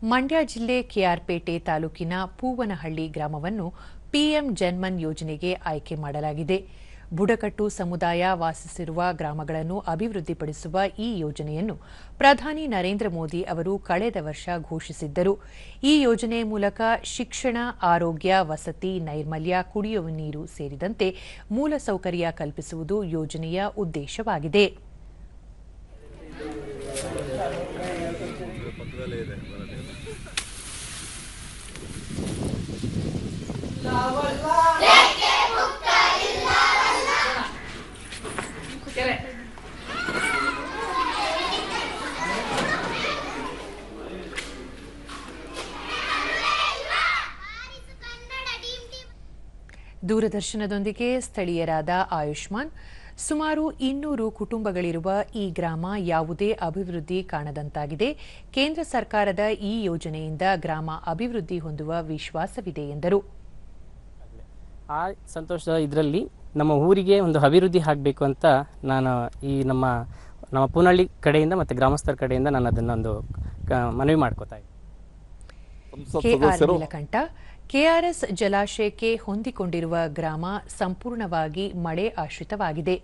ಮಂಡ್ಯ ಜಿಲ್ಲೆ ಕೆಆರ್ಪೇಟೆ ತಾಲೂಕಿನ ಪೂವನಹಳ್ಳಿ ಗ್ರಾಮವನ್ನು ಪಿಎಂ ಜನ್ಮನ್ ಯೋಜನೆಗೆ ಆಯ್ಕೆ ಮಾಡಲಾಗಿದೆ. ಬುಡಕಟ್ಟು ಸಮುದಾಯ ವಾಸಿಸಿರುವ ಗ್ರಾಮಗಳನ್ನು ಅಭಿವೃದ್ಧಿಪಡಿಸುವ ಈ ಯೋಜನೆಯನ್ನು ಪ್ರಧಾನಿ ನರೇಂದ್ರ ಮೋದಿ ಅವರು ಕಳೆದ ವರ್ಷ ಘೋಷಿಸಿದ್ದರು. ಈ ಯೋಜನೆ ಮೂಲಕ ಶಿಕ್ಷಣ, ಆರೋಗ್ಯ, ವಸತಿ, ನೈರ್ಮಲ್ಯ, ಕುಡಿಯುವ ನೀರು ಸೇರಿದಂತೆ ಮೂಲಸೌಕರ್ಯ ಕಲ್ಪಿಸುವುದು ಯೋಜನೆಯ ಉದ್ದೇಶವಾಗಿದೆ. ದೂರದರ್ಶನದೊಂದಿಗೆ ಸ್ಥಳೀಯರಾದ ಆಯುಷ್ಮಾನ್, ಸುಮಾರು 200 ಕುಟುಂಬಗಳಿರುವ ಈ ಗ್ರಾಮ ಯಾವುದೇ ಅಭಿವೃದ್ಧಿ ಕಾಣದಂತಾಗಿದೆ. ಕೇಂದ್ರ ಸರ್ಕಾರದ ಈ ಯೋಜನೆಯಿಂದ ಗ್ರಾಮ ಅಭಿವೃದ್ಧಿ ಹೊಂದುವ ವಿಶ್ವಾಸವಿದೆ ಎಂದರು. ಆ ಸಂತೋಷದ ಇದರಲ್ಲಿ ನಮ್ಮ ಊರಿಗೆ ಒಂದು ಅಭಿವೃದ್ಧಿ ಆಗಬೇಕು ಅಂತ ನಾನು ಈ ನಮ್ಮ ಪೂನಹಳ್ಳಿ ಕಡೆಯಿಂದ ಮತ್ತು ಗ್ರಾಮಸ್ಥರ ಕಡೆಯಿಂದ ನಾನು ಅದನ್ನೊಂದು ಮನವಿ ಮಾಡ್ಕೋತಾ ಇದ್ದೀನಿ. ಕೆಆರ್ಎಸ್ ಜಲಾಶಯಕ್ಕೆ ಹೊಂದಿಕೊಂಡಿರುವ ಗ್ರಾಮ ಸಂಪೂರ್ಣವಾಗಿ ಮಳೆ ಆಶ್ರಿತವಾಗಿದೆ.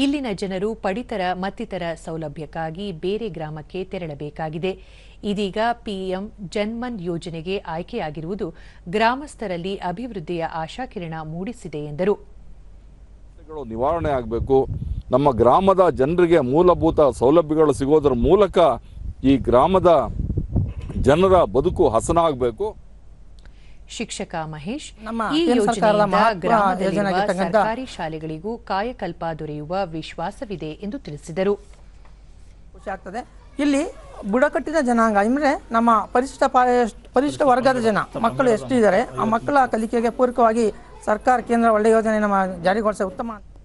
ಇಲ್ಲಿನ ಜನರು ಪಡಿತರ ಮತ್ತಿತರ ಸೌಲಭ್ಯಕ್ಕಾಗಿ ಬೇರೆ ಗ್ರಾಮಕ್ಕೆ ತೆರಳಬೇಕಾಗಿದೆ. ಇದೀಗ ಪಿಎಂ ಜನ್ಮನ್ ಯೋಜನೆಗೆ ಆಯ್ಕೆಯಾಗಿರುವುದು ಗ್ರಾಮಸ್ಥರಲ್ಲಿ ಅಭಿವೃದ್ಧಿಯ ಆಶಾಕಿರಣ ಮೂಡಿಸಿದೆ ಎಂದರು. ನಿವಾರಣೆ ಆಗಬೇಕು. ನಮ್ಮ ಗ್ರಾಮದ ಜನರಿಗೆ ಮೂಲಭೂತ ಸೌಲಭ್ಯಗಳು ಸಿಗೋದರ ಮೂಲಕ ಈ ಗ್ರಾಮದ ಜನರ ಬದುಕು ಹಸನಾಗಬೇಕು. ಶಿಕ್ಷಕ ಮಹೇಶ್, ಈ ಯೋಜನೆಯಿಂದ ಗ್ರಾಮದಲ್ಲಿರುವ ಸರ್ಕಾರಿ ಶಾಲೆಗಳಿಗೂ ಕಾಯಕಲ್ಪ ದೊರೆಯುವ ವಿಶ್ವಾಸವಿದೆ ಎಂದು ತಿಳಿಸಿದರು. ಖುಷಿ ಆಗ್ತದೆ. ಇಲ್ಲಿ ಬುಡಕಟ್ಟಿನ ಜನಾಂಗ ಅಂದರೆ ನಮ್ಮ ಪರಿಶಿಷ್ಟ ವರ್ಗದ ಜನ ಮಕ್ಕಳು ಎಷ್ಟು ಇದ್ದಾರೆ, ಆ ಮಕ್ಕಳ ಕಲಿಕೆಗೆ ಪೂರಕವಾಗಿ ಸರ್ಕಾರ ಕೇಂದ್ರ ಒಳ್ಳೆಯ ಯೋಜನೆ ನಮ್ಮ ಜಾರಿಗೊಳಿಸ ಉತ್ತಮ.